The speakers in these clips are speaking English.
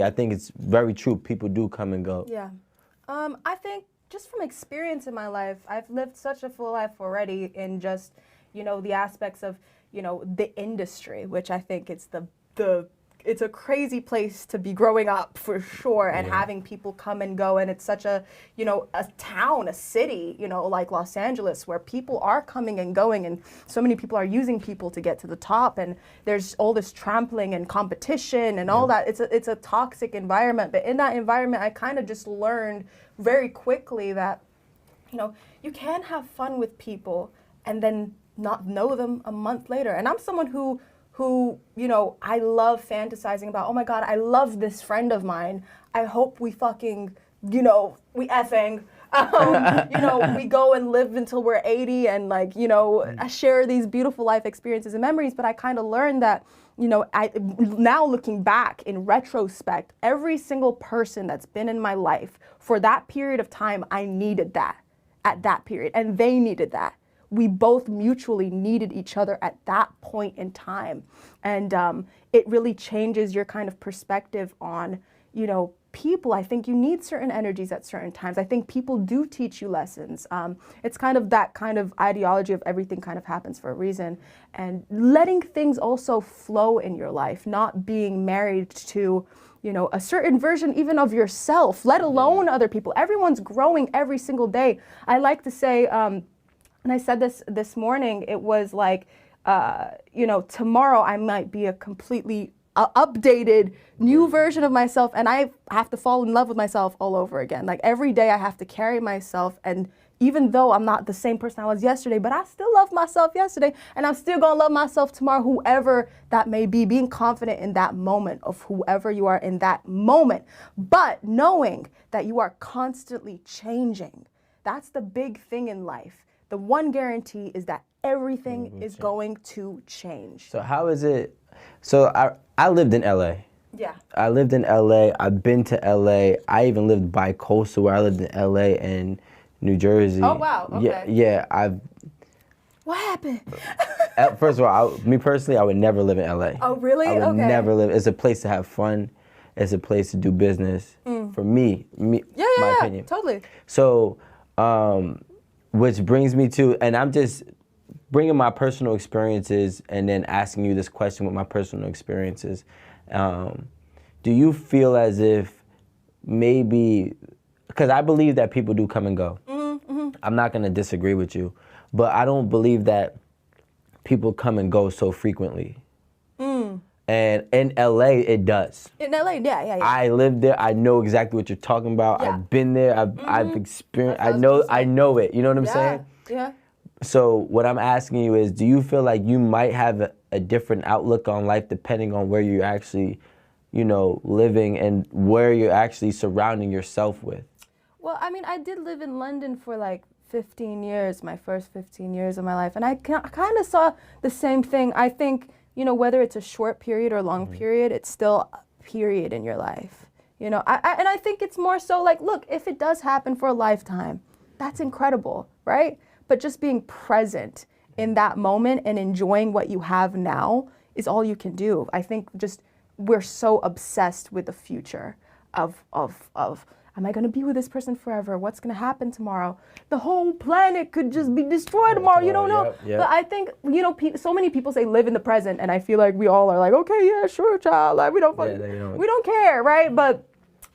I think it's very true. People do come and go. Yeah. I think just from experience in my life, I've lived such a full life already in just, the aspects of, the industry, which I think it's it's a crazy place to be growing up for sure, and having people come and go, and it's such a, a town, a city, like Los Angeles, where people are coming and going, and so many people are using people to get to the top, and there's all this trampling and competition and all that. It's a toxic environment, but in that environment, I kind of just learned very quickly that, you can have fun with people and then not know them a month later. And I'm someone who, I love fantasizing about, oh my God, I love this friend of mine. I hope we fucking, we effing, we go and live until we're 80 and I share these beautiful life experiences and memories. But I kind of learned that, now looking back in retrospect, every single person that's been in my life for that period of time, I needed that at that period, and they needed that. We both mutually needed each other at that point in time. And it really changes your kind of perspective on, people. I think you need certain energies at certain times. I think people do teach you lessons. It's kind of that kind of ideology of everything kind of happens for a reason. And letting things also flow in your life, not being married to, a certain version even of yourself, let alone other people. Everyone's growing every single day. I like to say, and I said this morning, it was like, tomorrow I might be a completely updated new version of myself, and I have to fall in love with myself all over again. Like every day I have to carry myself, and even though I'm not the same person I was yesterday, but I still love myself yesterday, and I'm still gonna love myself tomorrow, whoever that may be, being confident in that moment of whoever you are in that moment, but knowing that you are constantly changing. That's the big thing in life. The one guarantee is that everything is going to change. So how is it? So I lived in LA. Yeah. I lived in LA. I've been to LA. I even lived bi-coastal, where I lived in LA and New Jersey. Oh wow. Okay. Yeah. What happened? First of all, me personally, I would never live in LA. Oh really? I would never live. It's a place to have fun. It's a place to do business. For me. My opinion. Totally. So, which brings me to, and I'm just bringing my personal experiences and then asking you this question with my personal experiences. Do you feel as if maybe, because I believe that people do come and go. I'm not going to disagree with you, but I don't believe that people come and go so frequently. And in LA, it does. In LA, yeah. I lived there. I know exactly what you're talking about. Yeah. I've been there. I've experienced. I know it. You know what I'm saying? Yeah. So what I'm asking you is, do you feel like you might have a different outlook on life depending on where you're actually, living and where you're actually surrounding yourself with? Well, I mean, I did live in London for like 15 years, my first 15 years of my life, and I kind of saw the same thing. I think, whether it's a short period or long period, it's still a period in your life. And I think it's more so like, look, if it does happen for a lifetime, that's incredible, right? But just being present in that moment and enjoying what you have now is all you can do. I think just we're so obsessed with the future of am I going to be with this person forever? What's going to happen tomorrow? The whole planet could just be destroyed tomorrow. You don't know. Yep. But I think, so many people say live in the present, and I feel like we all are like, okay, yeah, sure, child. Like we don't care, right? But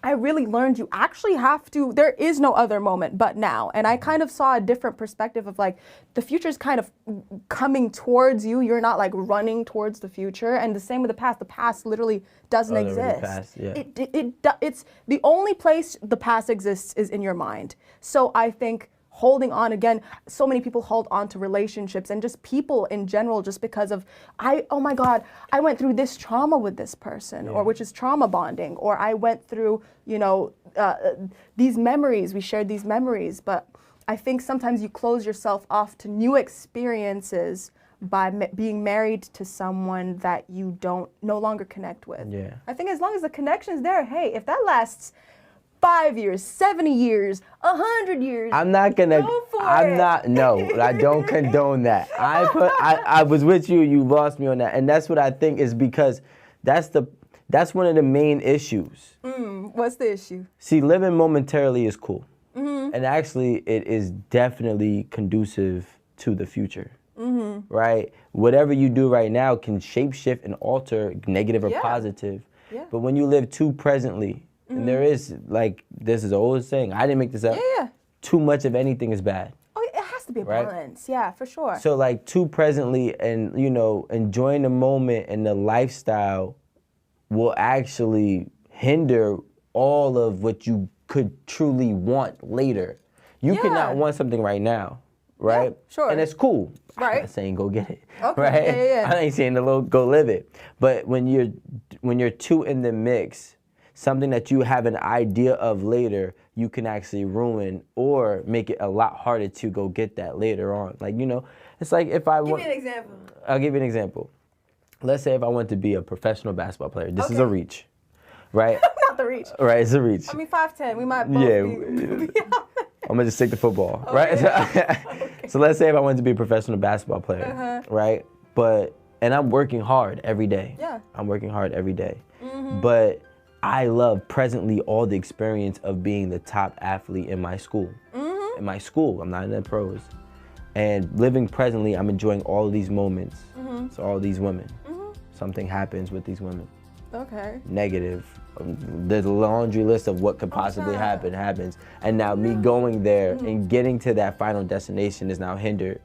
I really learned you actually have to, there is no other moment but now. And I kind of saw a different perspective of like, the future is kind of coming towards you. You're not like running towards the future. And the same with the past. The past literally doesn't exist. Past, yeah. It's the only place the past exists is in your mind. So I think holding on again, so many people hold on to relationships and just people in general just because of, oh my God, I went through this trauma with this person, or which is trauma bonding, or I went through, these memories, we shared these memories. But I think sometimes you close yourself off to new experiences by being married to someone that you no longer connect with. Yeah. I think as long as the connection's there, hey, if that lasts 5 years, 70 years, 100 years. I'm not gonna. Go for I'm it. not. No, I don't condone that. I was with you. You lost me on that, and that's what I think is because that's That's one of the main issues. What's the issue? See, living momentarily is cool. And actually, it is definitely conducive to the future. Right? Whatever you do right now can shapeshift and alter, negative or positive. Yeah. But when you live too presently, and there is, like, this is the oldest saying, I didn't make this up. Yeah. Too much of anything is bad. Oh, it has to be a Right? balance. Yeah, for sure. So, like, too presently and, you know, enjoying the moment and the lifestyle will actually hinder all of what you could truly want later. You cannot want something right now, right? Yeah, sure. And it's cool. Right. I'm not saying go get it, Okay, right? yeah. I ain't saying to go live it. But when you're two in the mix, something that you have an idea of later, you can actually ruin or make it a lot harder to go get that later on. Like, you know, it's like if I want... Give me an example. I'll give you an example. Let's say if I want to be a professional basketball player. This is a reach, right? Not the reach. Right, it's a reach. I mean, 5'10", we might both be... I'm gonna just take the football, right? So let's say if I wanted to be a professional basketball player, right? And I'm working hard every day. Yeah. I'm working hard every day. But I love presently all the experience of being the top athlete in my school. In my school, I'm not in the pros. And living presently, I'm enjoying all of these moments. So all these women. Something happens with these women. Okay. Negative. There's a laundry list of what could possibly happen happens. And now me going there and getting to that final destination is now hindered.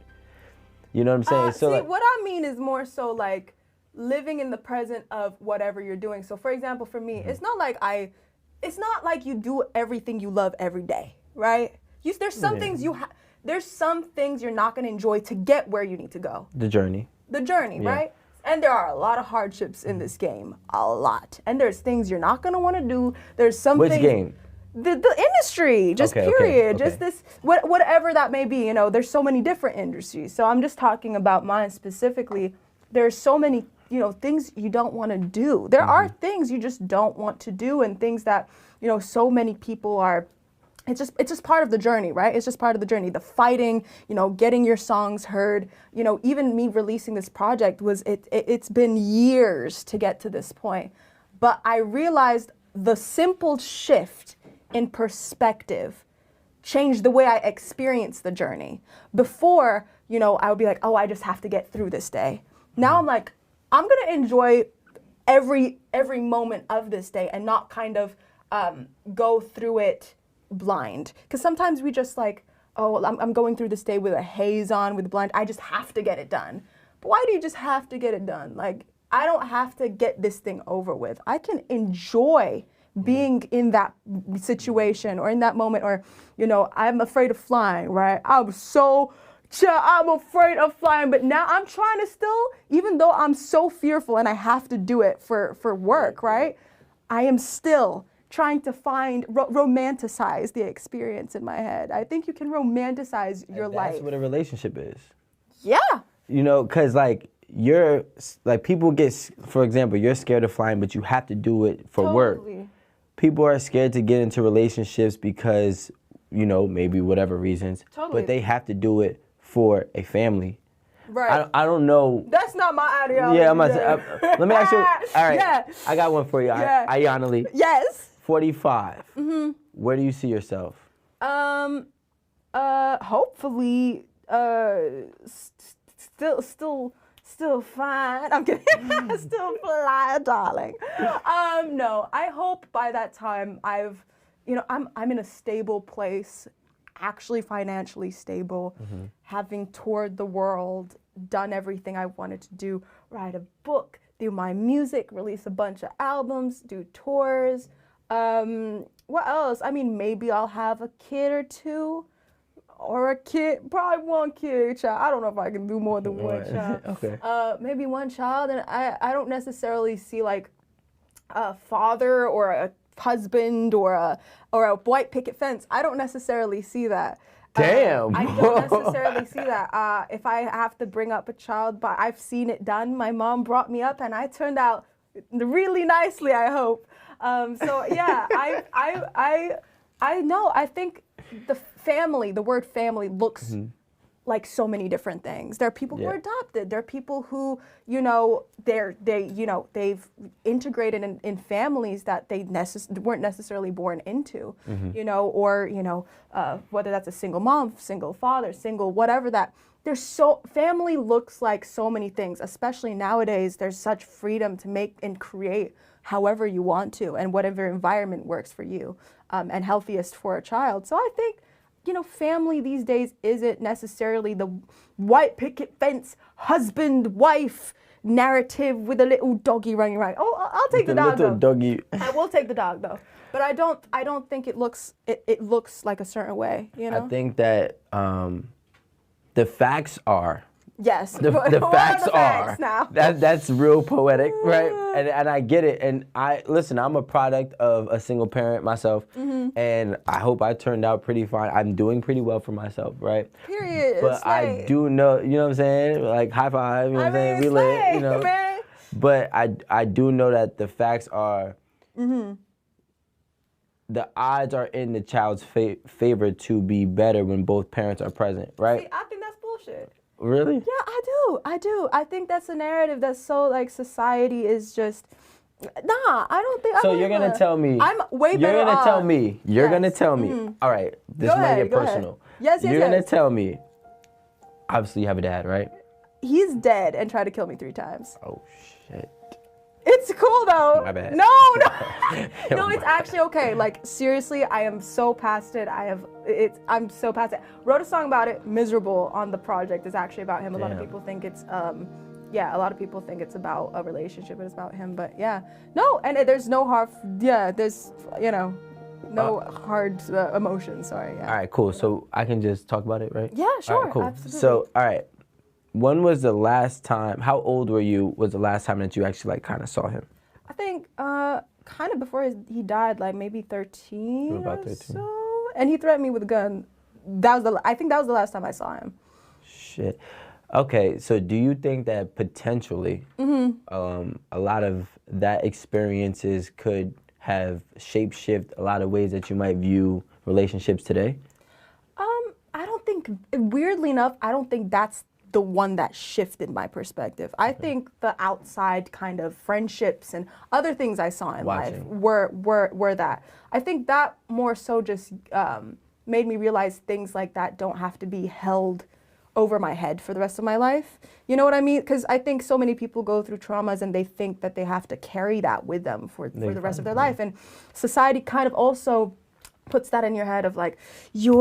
You know what I'm saying? So see, what I mean is more so like living in the present of whatever you're doing. So for example, for me, it's not like you do everything you love every day, right? There's some things there's some things you're not going to enjoy to get where you need to go. The journey, right? And there are a lot of hardships in this game, a lot. And there's things you're not going to want to do. There's some Which things... game? The industry, just period. Okay. Just this, whatever that may be, you know, there's so many different industries. So I'm just talking about mine specifically. There's so many, you know, things you don't want to do. There are things you just don't want to do and things that, you know, so many people are... It's just part of the journey, right? It's just part of the journey. The fighting, you know, getting your songs heard, you know, even me releasing this project it's been years to get to this point. But I realized the simple shift in perspective changed the way I experienced the journey. Before, you know, I would be like, oh, I just have to get through this day. Now I'm like, I'm gonna enjoy every moment of this day and not kind of go through it blind. Because sometimes we just like, oh, I'm going through this day with a haze on, with blind. I just have to get it done. But why do you just have to get it done? Like, I don't have to get this thing over with. I can enjoy being in that situation or in that moment. Or, you know, I'm afraid of flying, right? I'm afraid of flying. But now I'm trying to still, even though I'm so fearful and I have to do it for work, right? I am still trying to romanticize the experience in my head. I think you can romanticize your life. That's what a relationship is. Yeah. You know, because like people get, for example, you're scared of flying, but you have to do it for work. People are scared to get into relationships because, you know, maybe whatever reasons, but they have to do it for a family. Right. I don't know. That's not my ideology. Yeah, let me ask you. All right. Yeah. I got one for you. Yeah. Aiyana-Lee. Yes. 45. Where do you see yourself? Hopefully, still fine. I'm kidding. Still fly, darling. No, I hope by that time I'm in a stable place, actually financially stable, having toured the world, done everything I wanted to do, write a book, do my music, release a bunch of albums, do tours. What else? I mean, maybe I'll have a kid or two, or probably one kid, child. I don't know if I can do more than one child. Okay. Maybe one child, and I don't necessarily see like a father or a husband or a white picket fence. I don't necessarily see that. Damn. I don't necessarily see that. If I have to bring up a child, but I've seen it done. My mom brought me up, and I turned out really nicely, I hope. So yeah, I know. I think the word family looks like so many different things. There are people who Yeah. are adopted. There are people who, they've integrated in families that they weren't necessarily born into, or whether that's a single mom, single father, single whatever that. Family looks like so many things, especially nowadays. There's such freedom to make and create however you want to and whatever environment works for you and healthiest for a child. So I think, family these days isn't necessarily the white picket fence, husband, wife narrative with a little doggy running around. Oh, I'll take the dog though. Doggy. I will take the dog though. But I don't think it looks like a certain way, I think that the facts are. Yes. The What facts the are. now? That's real poetic, right? And I get it. And I'm a product of a single parent myself, and I hope I turned out pretty fine. I'm doing pretty well for myself, right? Period. But I do know, you know what I'm saying? Like high five, you know what I'm saying? We lit, man. But I do know that the facts are. The odds are in the child's favor to be better when both parents are present, right? See, I think that's bullshit. Really? Yeah, I do. I think that's a narrative that's so like society is just. Nah, I don't think. So you're gonna tell me. I'm way better. You're gonna tell me. You're Yes. gonna tell me. All right, this might get personal. Yes, You're gonna tell me. Obviously, you have a dad, right? He's dead and tried to kill me 3 times. Oh shit. It's cool though. My bad. No. No, it's actually okay. Like seriously, I am so past it. I'm so past it. Wrote a song about it. Miserable on the project is actually about him. A lot of people think it's a lot of people think it's about a relationship, but it's about him. But yeah, no, and there's no hard. Yeah, there's no hard emotions. Sorry. Yeah. All right, cool. So I can just talk about it, right? Yeah, sure. All right, cool. Absolutely. So, all right. When was the last time? How old were you? Was the last time that you actually like kind of saw him? I think kind of before he died, like maybe 13 About or 13. so. And he threatened me with a gun. I think that was the last time I saw him. Shit. Okay, so do you think that potentially a lot of that experiences could have shape-shift a lot of ways that you might view relationships today? I don't think, weirdly enough, I don't think that's the one that shifted my perspective. I think the outside kind of friendships and other things I saw in life were that. I think that more so just made me realize things like that don't have to be held over my head for the rest of my life. You know what I mean? Because I think so many people go through traumas and they think that they have to carry that with them for the rest of their life. And society kind of also puts that in your head of like, you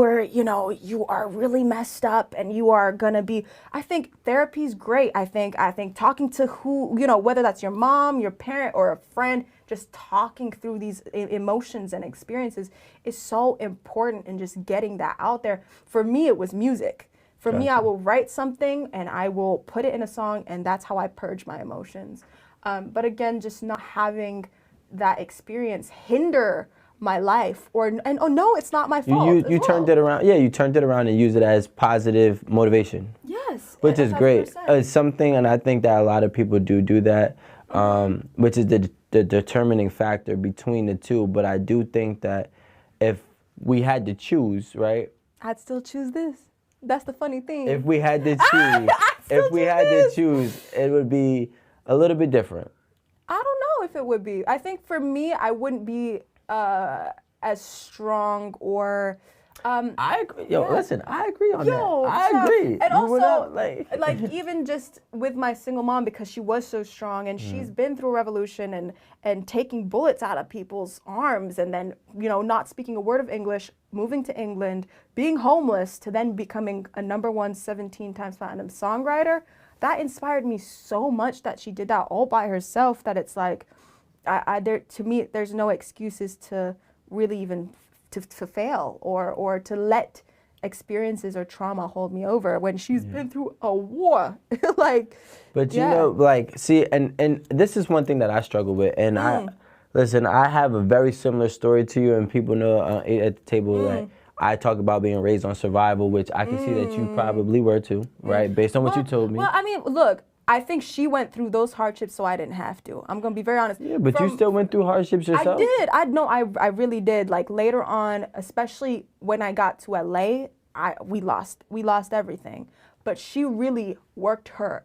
are really messed up and you are gonna be. I think therapy's great. I think talking to whether that's your mom, your parent, or a friend, just talking through these emotions and experiences is so important, and just getting that out there. For me, it was music. For me, I will write something and I will put it in a song, and that's how I purge my emotions. But again, just not having that experience hinder my life, no, it's not my fault. You turned it around. Yeah, you turned it around and used it as positive motivation. Yes, which is great. It's something, and I think that a lot of people do that, which is the determining factor between the two. But I do think that if we had to choose, right? I'd still choose this. That's the funny thing. If we had to choose, it would be a little bit different. I don't know if it would be. I think for me, I wouldn't be as strong or. I agree. Listen, I agree on that. I so, agree. And also, like even just with my single mom, because she was so strong and she's been through a revolution and taking bullets out of people's arms, and then, not speaking a word of English, moving to England, being homeless, to then becoming a #1 17 times platinum songwriter. That inspired me so much that she did that all by herself, that it's like, to me, there's no excuses to really even to fail or to let experiences or trauma hold me over when she's been through a war. But see, and this is one thing that I struggle with, and I have a very similar story to you, and people know at the table that I talk about being raised on survival, which I can see that you probably were too, right? Based on what you told me. Well, I mean, look, I think she went through those hardships so I didn't have to. I'm going to be very honest. Yeah, but you still went through hardships yourself. I did. I really did. Like later on, especially when I got to LA, we lost everything. But she really worked her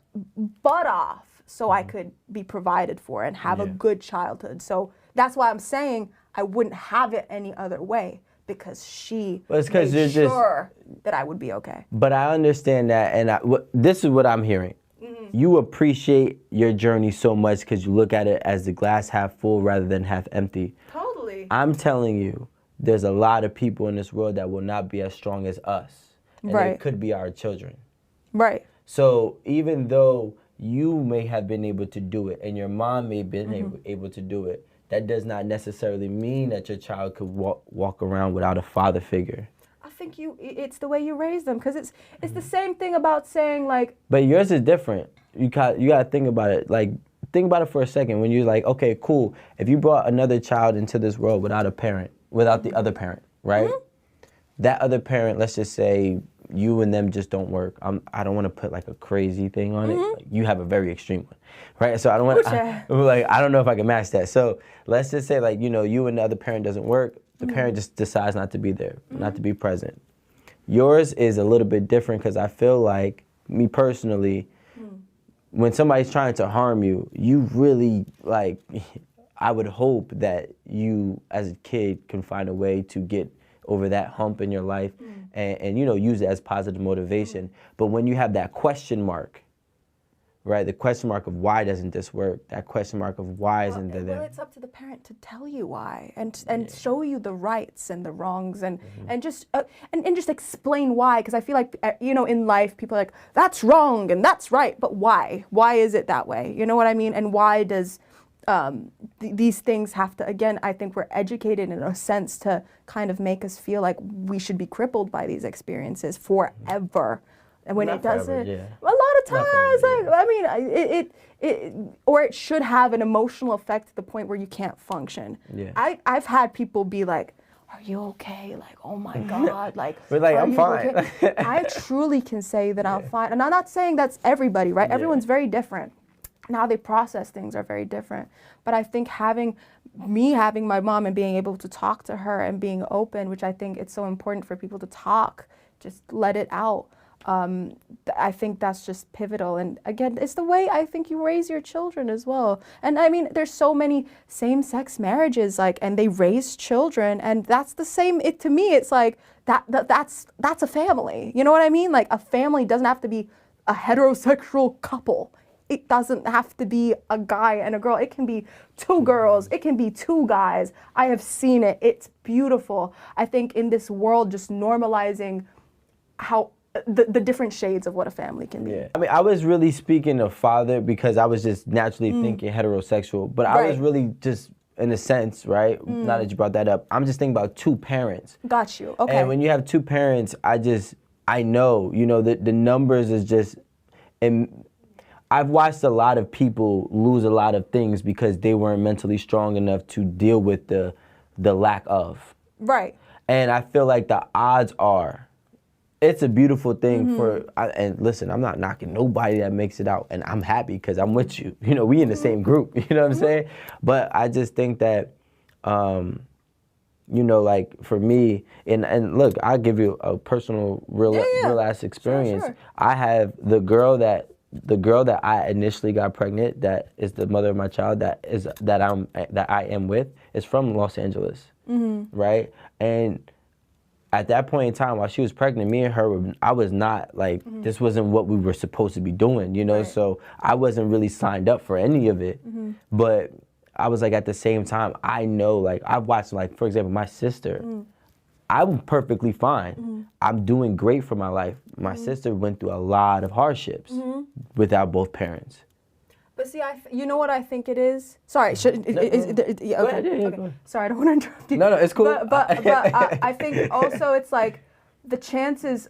butt off so I could be provided for and have a good childhood. So that's why I'm saying I wouldn't have it any other way, because she made sure that I would be okay. But I understand that, and this is what I'm hearing. You appreciate your journey so much because you look at it as the glass half full rather than half empty. Totally. I'm telling you, there's a lot of people in this world that will not be as strong as us. And Right. it could be our children. Right. So even though you may have been able to do it and your mom may have been able to do it, that does not necessarily mean that your child could walk around without a father figure. I think it's the way you raise them, because it's the same thing about saying like. But yours is different. You got to think about it. Like, think about it for a second. When you're like, okay, cool. If you brought another child into this world without a parent, without the other parent, right? That other parent, let's just say you and them just don't work. I don't want to put like a crazy thing on it. Like, you have a very extreme one, right? So I don't want I don't know if I can match that. So let's just say like, you and the other parent doesn't work. The parent just decides not to be there, not to be present. Yours is a little bit different because I feel like, me personally, when somebody's trying to harm you, you really, like, I would hope that you as a kid can find a way to get over that hump in your life and use it as positive motivation. But when you have that question mark, right, the question mark of why doesn't this work, that question mark of why isn't there. Well, it's up to the parent to tell you why and show you the rights and the wrongs and just explain why, because I feel like in life people are like, that's wrong and that's right, but why is it that way, you know what I mean? And why does these things have to, again, I think we're educated in a sense to kind of make us feel like we should be crippled by these experiences forever. And when Not it doesn't, forever, a lot of times, forever, I mean, it should have an emotional effect to the point where you can't function. Yeah. I've had people be like, are you okay? Like, oh my God, like, We're like, are I'm you fine. okay? I truly can say that I'm fine. And I'm not saying that's everybody, right? Everyone's very different. And how they process things are very different. But I think having my mom and being able to talk to her and being open, which I think it's so important for people to talk, just let it out. I think that's just pivotal. And again, it's the way I think you raise your children as well. And I mean, there's so many same-sex marriages, like, and they raise children, and that's the same. To me, it's like that's a family. You know what I mean? Like, a family doesn't have to be a heterosexual couple. It doesn't have to be a guy and a girl. It can be two girls. It can be two guys. I have seen it. It's beautiful. I think in this world, just normalizing how the different shades of what a family can be. Yeah. I mean, I was really speaking of father because I was just naturally thinking heterosexual, but I was really just, in a sense, right? Now that you brought that up, I'm just thinking about two parents. Got you. Okay. And when you have two parents, I know, the numbers is just, and I've watched a lot of people lose a lot of things because they weren't mentally strong enough to deal with the lack of. Right. And I feel like the odds are, it's a beautiful thing and listen, I'm not knocking nobody that makes it out, and I'm happy because I'm with you. We in the same group, you know what I'm saying? But I just think that, like for me, and look, I'll give you a personal, real ass experience. Sure. I have the girl that I initially got pregnant, that is the mother of my child, that I am with, is from Los Angeles, right? And at that point in time, while she was pregnant, me and her, I was not like, this wasn't what we were supposed to be doing, Right. So I wasn't really signed up for any of it. But I was like, at the same time, I know, like, I've watched, like, for example, my sister, I'm perfectly fine. I'm doing great for my life. My sister went through a lot of hardships without both parents. But see, you know what I think it is? Sorry, okay. Sorry, I don't want to interrupt you. No, it's cool. But I think also it's like the chances,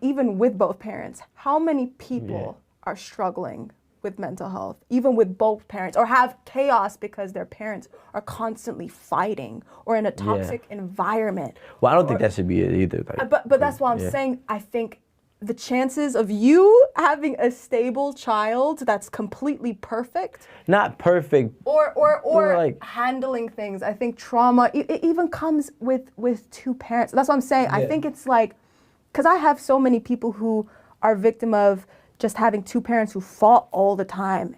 even with both parents, how many people are struggling with mental health, even with both parents, or have chaos because their parents are constantly fighting or in a toxic environment. Well, I don't think that should be it either. Like, but that's what I'm saying. I think the chances of you having a stable child that's completely perfect, not perfect, or like, handling things, I think trauma it even comes with two parents. That's what I'm saying. I think it's like because I have so many people who are victim of just having two parents who fought all the time,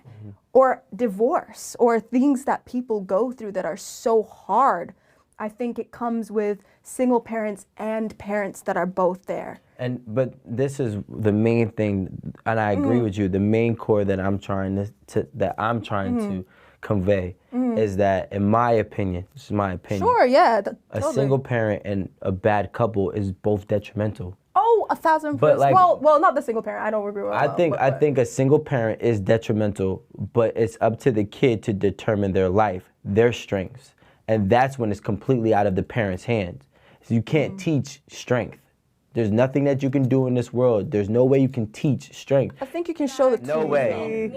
or divorce, or things that people go through that are so hard. I think it comes with single parents and parents that are both there. But this is the main thing, and I agree with you. The main core that I'm trying to convey is that, in my opinion, this is my opinion. Sure, yeah. A single parent and a bad couple is both detrimental. Oh, 1,000%. But like, well, not the single parent. I don't agree with that. I think a single parent is detrimental, but it's up to the kid to determine their life, their strengths, and that's when it's completely out of the parent's hands. So you can't teach strength. There's nothing that you can do in this world. There's no way you can teach strength. I think you can show the No way.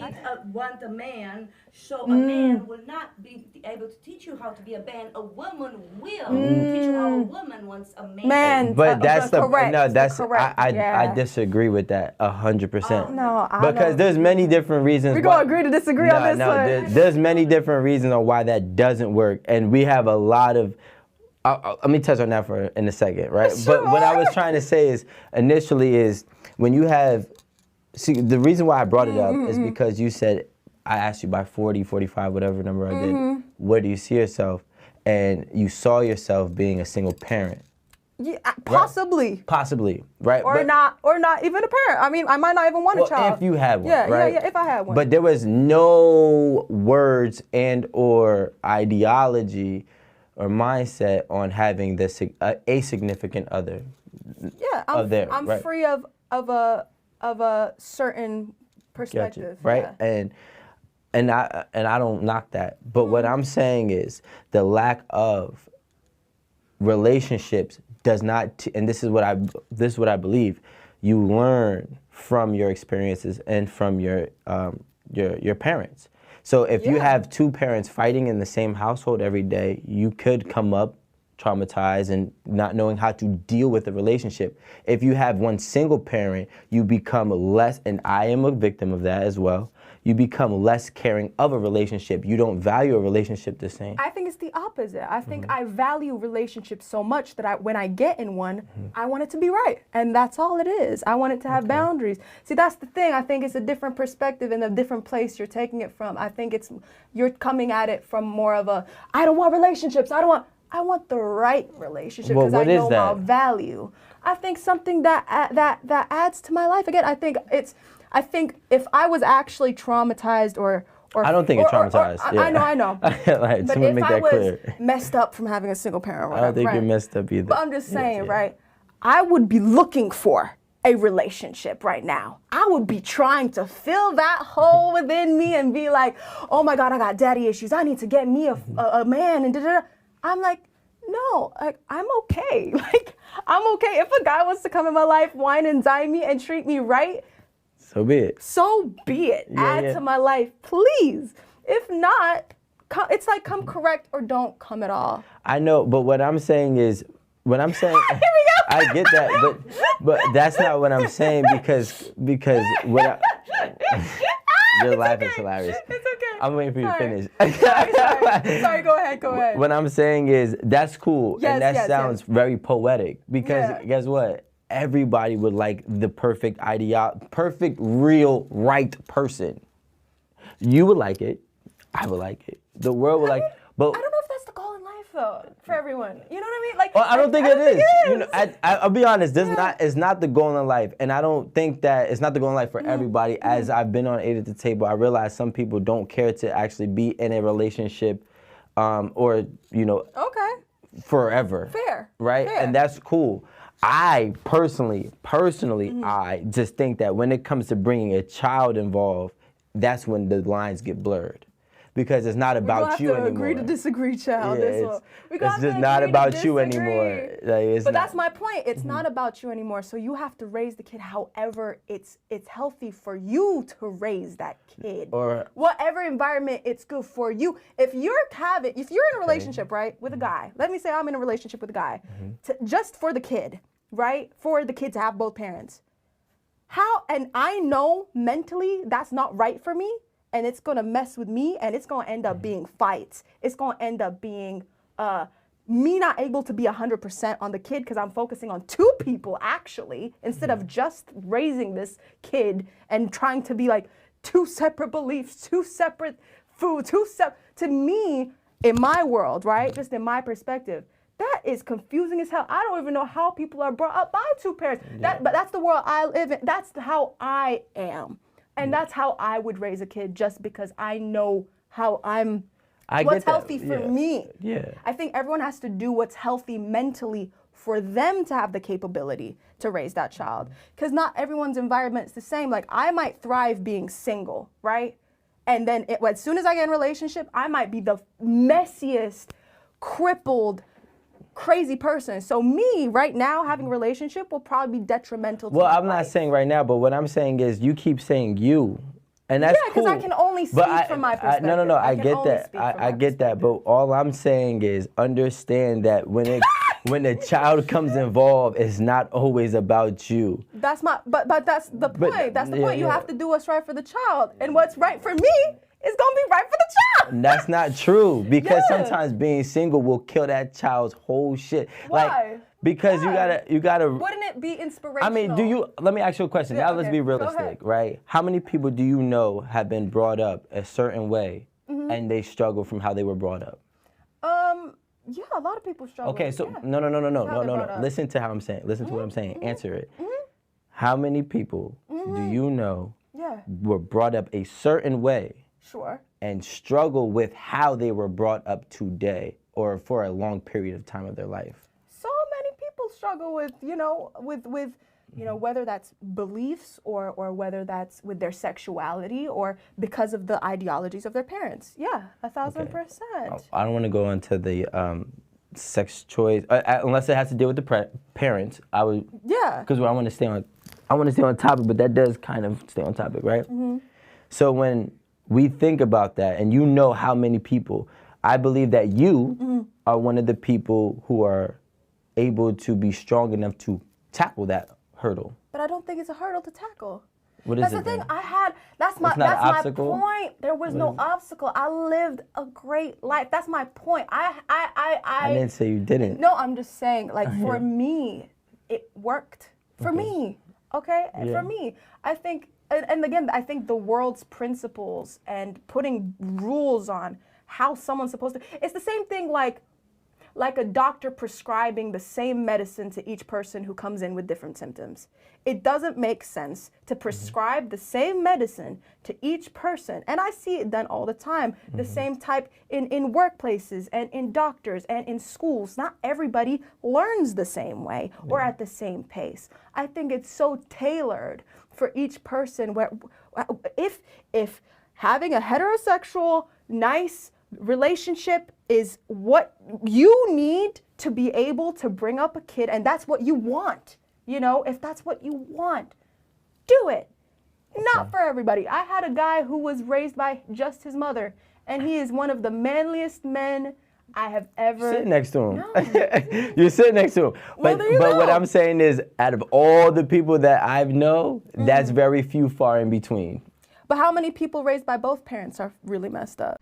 Want a man, so a man will not be able to teach you how to be a man. A woman will teach you how a woman wants a man. But that's correct. No, that's correct. I disagree with that 100%. No, I because don't. there's many different reasons. We're gonna agree to disagree on this one. There's many different reasons on why that doesn't work, and we have a lot of. Let me touch on that in a second, right? Sure. But what I was trying to say is, initially, is when you have, see, the reason why I brought it up is because you said, I asked you by 40, 45, whatever number I did, where do you see yourself? And you saw yourself being a single parent. Yeah, possibly. Right? Possibly, right? Or not even a parent. I mean, I might not even want a child. If you had one, right? Yeah, if I had one. But there was no words and or ideology or mindset on having a significant other. Yeah, I'm free of a certain perspective. Gotcha, right? Yeah. And I don't knock that. But what I'm saying is the lack of relationships does not and this is what I believe. You learn from your experiences and from your parents. So if you have two parents fighting in the same household every day, you could come up traumatized and not knowing how to deal with the relationship. If you have one single parent, you become less, and I am a victim of that as well, you become less caring of a relationship. You don't value a relationship the same. I think it's the opposite. I think I value relationships so much that when I get in one, I want it to be right. And that's all it is. I want it to have boundaries. See, that's the thing. I think it's a different perspective and a different place you're taking it from. I think you're coming at it from more of a, I don't want relationships. I want the right relationship because I know my value. I think something that adds to my life. Again, I think if I was actually traumatized or I don't think it's traumatized. I know. Like, but if I was messed up from having a single parent or whatever, I don't think you're messed up either. But I'm just saying, right? I would be looking for a relationship right now. I would be trying to fill that hole within me and be like, oh my God, I got daddy issues. I need to get me a man and da-da-da. I'm like, no, I'm okay. Like, I'm okay. If a guy wants to come in my life, wine and dine me and treat me right, so be it. So be it. Add to my life, please. If not, it's like come correct or don't come at all. I know, but what I'm saying is, Here we go. I get that, but that's not what I'm saying because what your laugh is hilarious. It's okay. I'm waiting for you to finish. Sorry, go ahead. What I'm saying is that's cool, and that sounds very poetic because guess what? Everybody would like the perfect real, right person. You would like it. I would like it. The world would like. But I don't know if that's the goal in life though for everyone. You know what I mean? Like, well, I don't think it is. You know, I'll be honest. It's not the goal in life, and I don't think that it's not the goal in life for everybody. As I've been on Eight at the Table, I realize some people don't care to actually be in a relationship, or forever. Fair. Right, and that's cool. I personally, I just think that when it comes to bringing a child involved, that's when the lines get blurred. Because it's not about you anymore. Agree to disagree, child. Yeah, it's just not about you anymore. But that's my point. It's not about you anymore. So you have to raise the kid however it's healthy for you to raise that kid. Or whatever environment it's good for you. If you're in a relationship, right, with a guy, let me say I'm in a relationship with a guy, just for the kid, right, for the kid to have both parents. And I know mentally that's not right for me. And it's gonna mess with me, and it's gonna end up being fights. It's gonna end up being me not able to be 100% on the kid because I'm focusing on two people actually, instead of just raising this kid and trying to be like two separate beliefs, two separate foods, to me, in my world, right, just in my perspective, that is confusing as hell. I don't even know how people are brought up by two parents. But that's the world I live in. That's how I am. And that's how I would raise a kid, just because I know how what's healthy for me. Yeah. I think everyone has to do what's healthy mentally for them to have the capability to raise that child. Because not everyone's environment is the same. Like, I might thrive being single, right? And then as soon as I get in a relationship, I might be the messiest, crippled, crazy person. So me, right now, having a relationship will probably be detrimental to my I'm not life. saying right now, but what I'm saying is you keep saying you. And that's because I can only speak from my perspective. No, I can get only that. speak from my I get that. But all I'm saying is understand that when the child comes involved, it's not always about you. That's but that's the point. That's the point. You have to do what's right for the child. And what's right for me is gonna be right for the child. And that's not true, because sometimes being single will kill that child's whole shit. Why? Like, because you gotta. Wouldn't it be inspirational? I mean, let me ask you a question. Now let's be realistic, right? How many people do you know have been brought up a certain way and they struggle from how they were brought up? Yeah, a lot of people struggle. Okay, so no. Listen to how I'm saying. Listen to what I'm saying. Answer it. How many people do you know were brought up a certain way? Sure. And struggle with how they were brought up today or for a long period of time of their life? So many people struggle with, whether that's beliefs or whether that's with their sexuality or because of the ideologies of their parents. Yeah, 1,000%. I don't want to go into the sex choice unless it has to deal with the parents. I would. Yeah. Because I want to stay on topic, but that does kind of stay on topic, right? Mm-hmm. So when we think about that, and you know how many people, I believe that you are one of the people who are able to be strong enough to tackle that hurdle. But I don't think it's a hurdle to tackle. What is that's it the thing. then? That's my point. There was no obstacle. I lived a great life. That's my point. I didn't say you didn't. No, I'm just saying, like, for me, it worked. For me, okay? Yeah. For me, I think, and again, I think the world's principles and putting rules on how someone's supposed to, it's the same thing like a doctor prescribing the same medicine to each person who comes in with different symptoms. It doesn't make sense to prescribe the same medicine to each person. And I see it done all the time. The same type in workplaces and in doctors and in schools. Not everybody learns the same way or at the same pace. I think it's so tailored for each person where if having a heterosexual, nice relationship is what you need to be able to bring up a kid, and that's what you want, if that's what you want, do it. Not for everybody. I had a guy who was raised by just his mother, and he is one of the manliest men I have ever... Sit next to him. No. You're sitting next to him. But what I'm saying is, out of all the people that I know, that's very few far in between. But how many people raised by both parents are really messed up?